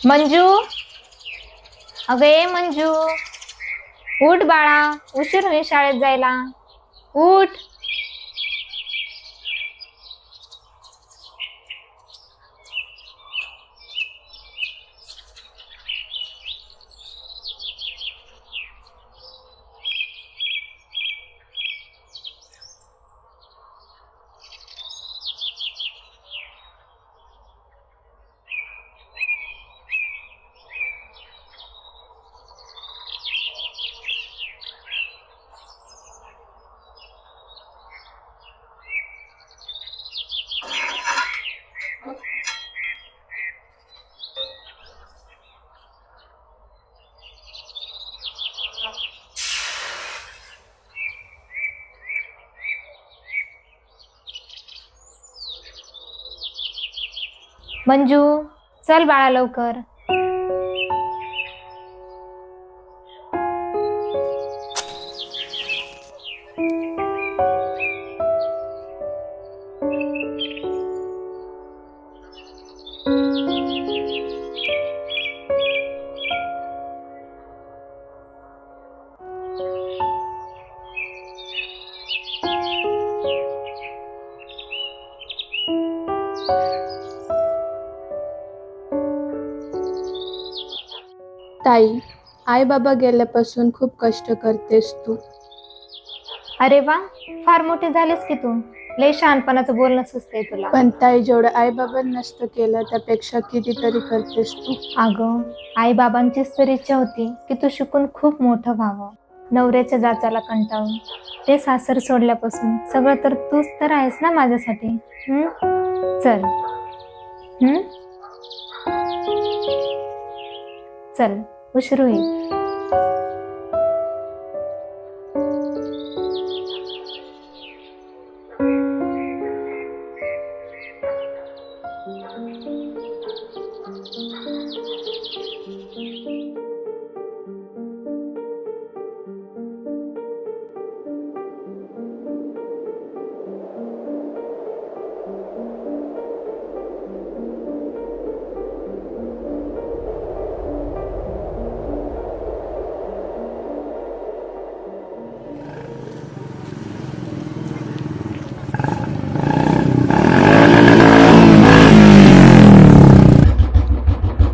मंजू, अगं ये मंजू, उठ बाळा, उशीर होईल शाळेत जायला. उठ. मंजू, चल बाळा लवकर. ताई, आई बाबा गेल्यापासून खूप कष्ट करतेस तू. अरे वा, फार मोठी झालीस की तू. लय शहाणपणाचं बोलणं सुचतंय तुला. पण ताई, जेवढं आई बाबा नसतं केलं त्यापेक्षा कितीतरी करतेस तू. अगं, आई बाबांचीच तर इच्छा होती की तू शिकून खूप मोठं व्हावं. नवऱ्याच्या जाचाला कंटाळून ते सासर सोडल्यापासून सगळं तर तूच तर आहेस ना माझ्यासाठी. चल. हम्म चल, उशीर होईल.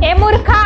ए मूर्खा,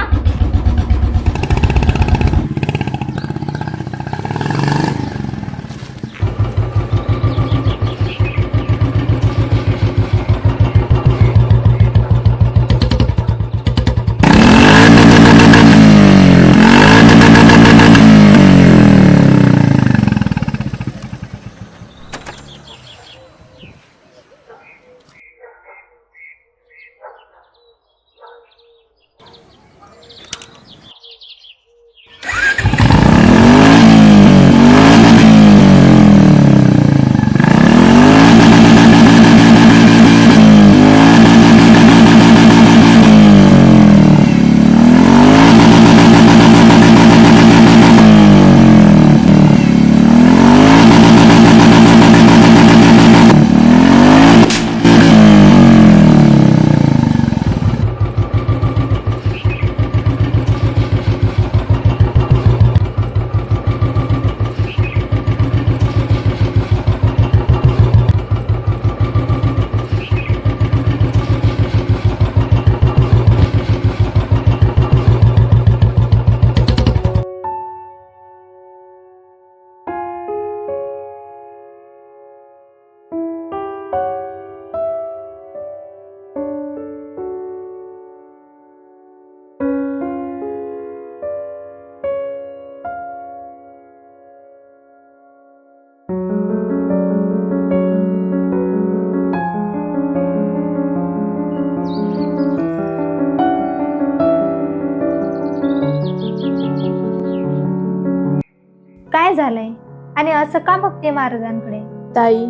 काय झालंय आणि असं का बघते महाराजांकडे? ताई,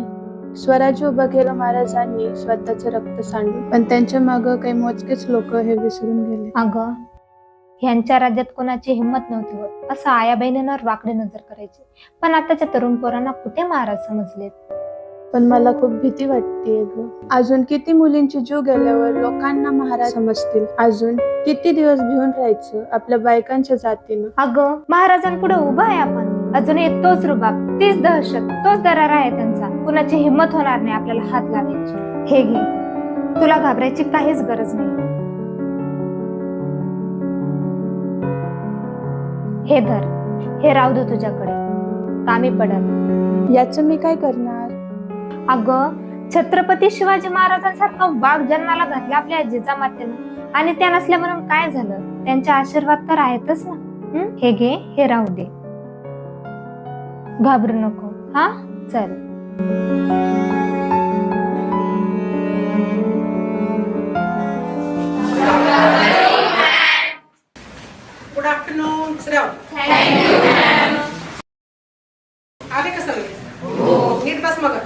स्वराज्य उभं केलं महाराजांनी स्वतःचं रक्त सांडून, पण त्यांच्या मागं काही मोजकेच लोक हे विसरून गेले. अगं, ह्यांच्या राज्यात कोणाची हिंमत नव्हती होत असं आया बहिणींवर वाकडी नजर करायची. पण आताच्या तरुण पोरांना कुठे महाराज समजलेत. पण मला खूप भीती वाटतेय ग. अजून किती मुलींची जीव गेल्यावर लोकांना महाराज समजतील? अजून किती दिवस भिवून राहायचं आपल्या बायकांच्या जातीनं? अगं, महाराजांपुढे उभा आहे आपण. अजूनही तोच रुबाब, तीच दहशत, तोच दरारा आहे त्यांचा. कुणाची हिंमत होणार नाही आपल्याला हात लावायची. हे घे, तुला घाबरायची काहीच गरज नाही. हे धर, हे राहू दे तुझ्याकडे, कामी पडल. याचं मी काय करणार? अगं, छत्रपती शिवाजी महाराजांसारखा वाघ जन्माला घातला आपल्या जिजामातेनं, आणि त्या नसल्या म्हणून काय झालं? त्यांचे आशीर्वाद तर आहेतच ना. हे घे, हे राहू दे. घाबरू नको. हा, चल. Good afternoon Shrav. आले का सगळे? नीट बस मग.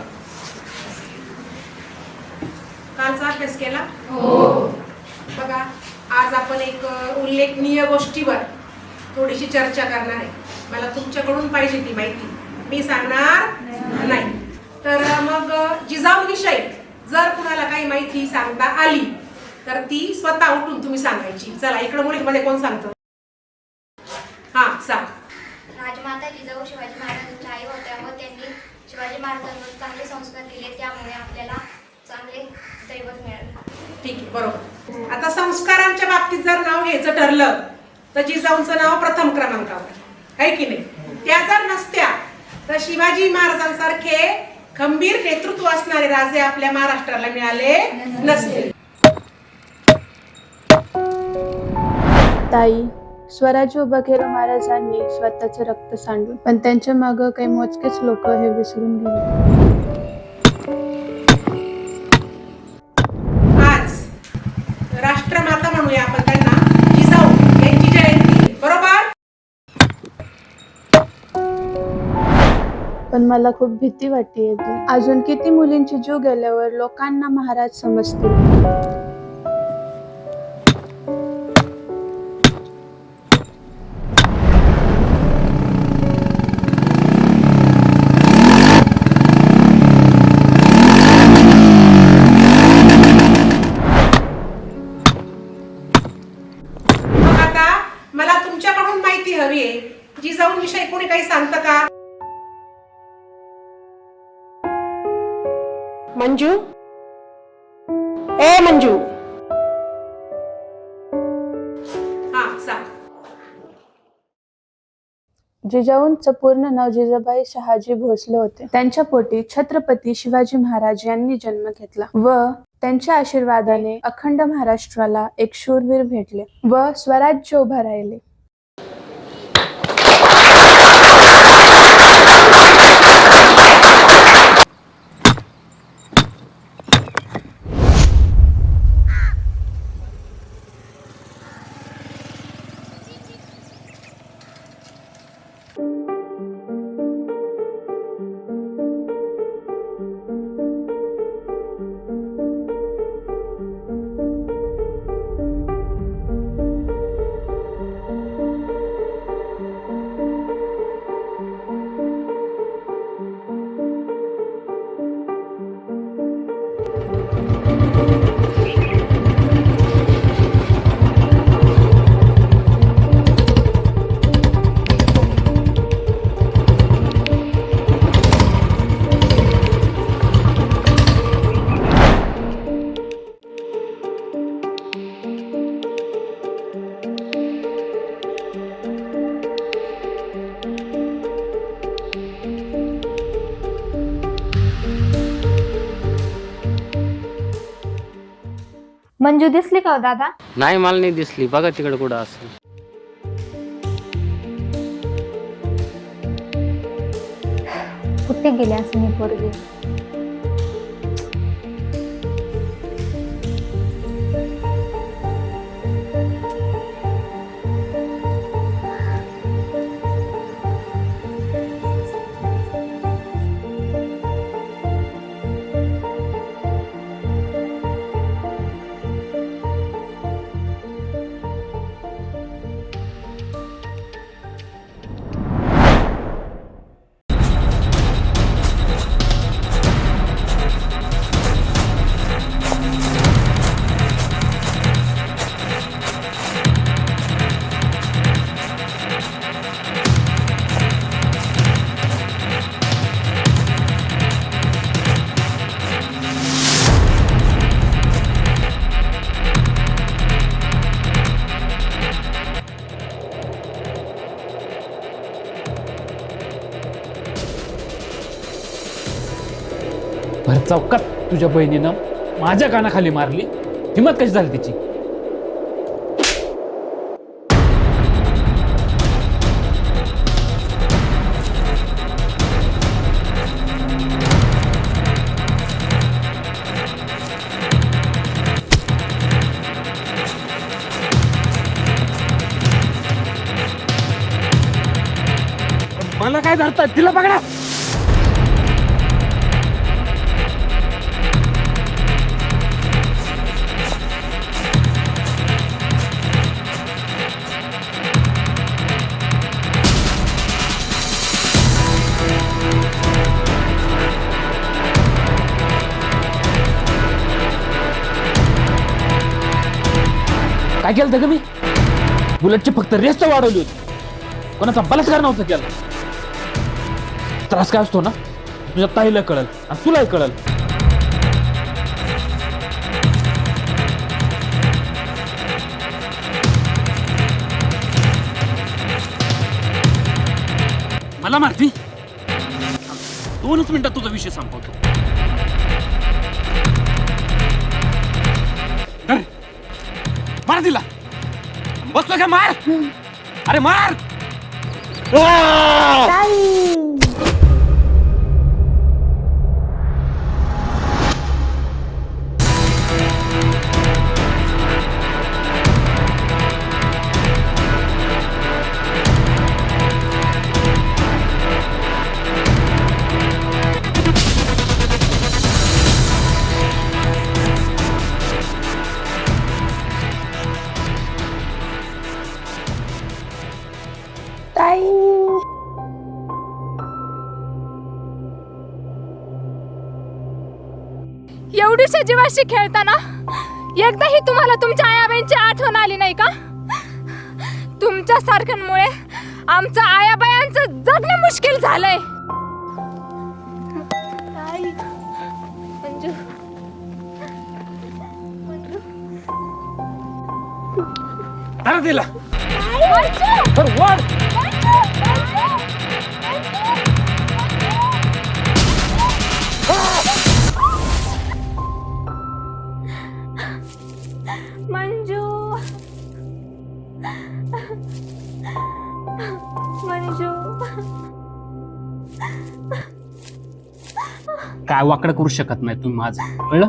कालचा अभ्यास केला? बघा, आज आपण एक उल्लेखनीय गोष्टीवर थोडीशी चर्चा करणार आहे. मला तुमच्याकडून पाहिजे ती माहिती, मी सांगणार नाही. तर मग जिजाऊविषयी जर कुणाला काही माहिती सांगता आली तर ती स्वतः उठून तुम्ही सांगायची. चला, इकडे मुलीमध्ये कोण सांगतं? हा, सांग. राजमाता जिजाऊ शिवाजी महाराजांच्या आई होत्या व त्यांनी शिवाजी महाराजांवर चांगले संस्कार दिले, त्यामुळे आपल्याला चांगले दैवत मिळाले. ठीक आहे, बरोबर. आता संस्कारांच्या बाबतीत जर नाव घ्यायचं ठरलं तर जिजाऊंचं नाव प्रथम क्रमांकावर आहे की नाही? त्या जर नसत्या तर शिवाजी महाराजांसारखे खंबीर नेतृत्व असणारे राजे आपल्या महाराष्ट्राला मिळाले नसते. ताई, स्वराज्य उभं केलं महाराजांनी स्वतःचं रक्त सांडून, पण त्यांच्या मागं काही मोजकेच लोक हे विसरून गेले. आज राष्ट्रमाता म्हणूया आपण त्यांना, जिजाऊ यांची जयंती, बरोबर? पण मला खूप भीती वाटतेय ग. अजून किती मुलींची जीव गेल्यावर लोकांना महाराज समजतील? मग आता मला तुमच्याकडून माहिती हवी आहे. जिजाऊंविषयी कोणी काही सांगतं का? मंजू, ए मंजू. हा, सांग. जिजाऊंचं पूर्ण नाव जिजाबाई शहाजी भोसले होते. त्यांच्या पोटी छत्रपती शिवाजी महाराज यांनी जन्म घेतला व त्यांच्या आशीर्वादाने अखंड महाराष्ट्राला एक शूरवीर भेटले व स्वराज्य उभा राहिले. मंजू दिसली का हो दादा? नाही, मला नाही दिसली. बघा तिकडे कुठं असेल. कुठे गेले असं मी पोरगी? भर चौकात तुझ्या बहिणीनं माझ्या कानाखाली मारली, हिंमत कशी झाली तिची? मला काय धरतात, तिला पकडा. काय केलं होतं ग मी? बुलेटची फक्त रेस तर वाढवली होती, कोणाचा बलात्कार नव्हता केला. त्रास काय असतो ना, तुझ्या ताईला कळल आणि तुलाही कळल. मला मारती? 2च मिनिटात तुझा विषय संपवतो. मार तिला. बसलो का? मार. अरे मार. एवढीशा जीवाशी खेळताना एकदाही तुम्हाला तुमच्या आयाबाईंची आठवण आली नाही का? तुमच्या सारख्यांमुळे आमचं आयाबायांचं जगणं मुश्किल झालंय. मंजू, अरे तिला मंजू, मंजू, काय वाकडं करू शकत नाही तुम्ही माझं, कळलं?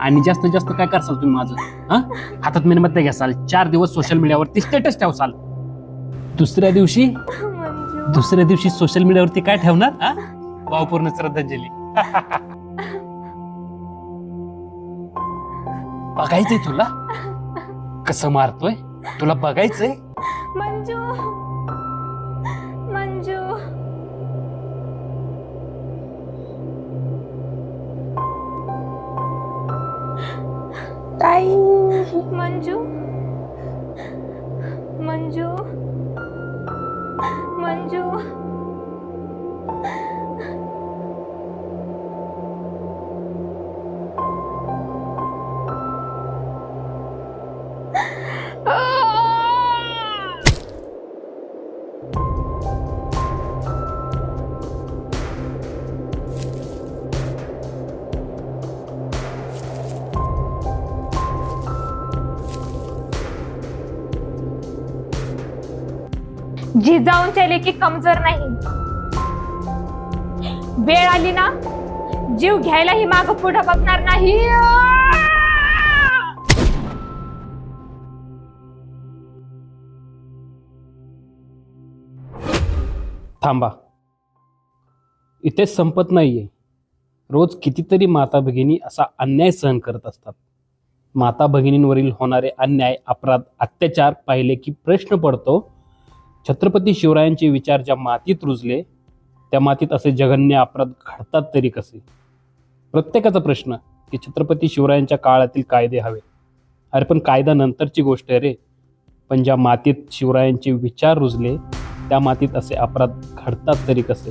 आणि जास्तीत जास्त काय करसाल तुम्ही माझं? हा, हातात मेणबत्त्या घ्यासाल, 4 दिवस सोशल मीडियावरती स्टेटस ठेवसाल, दुसऱ्या दिवशी सोशल मीडियावरती काय ठेवणार? हा, भावपूर्ण श्रद्धांजली. बघायचंय तुला कसं मारतोय? तुला बघायचंय? मंजू, मंजू, ताई. मंजू, मंजू, मंजू. जिजाऊन चले की कमजोर नाही, वेळ आली ना जीव घ्यायलाही माग पुढे बघणार नाही. थांबा, इथेच संपत नाहीये. रोज कितीतरी माता भगिनी असा अन्याय सहन करत असतात. माता भगिनींवरील होणारे अन्याय, अपराध, अत्याचार पाहिले की प्रश्न पडतो, छत्रपती शिवरायांचे विचार ज्या मातीत रुजले त्या मातीत असे जघन्य अपराध घडतात तरी कसे? प्रत्येकाचा प्रश्न की छत्रपती शिवरायांच्या काळातील कायदे हवे. अरे पण कायदा नंतरची गोष्ट आहे रे, पण ज्या मातीत शिवरायांचे विचार रुजले त्या मातीत असे अपराध घडतात तरी कसे?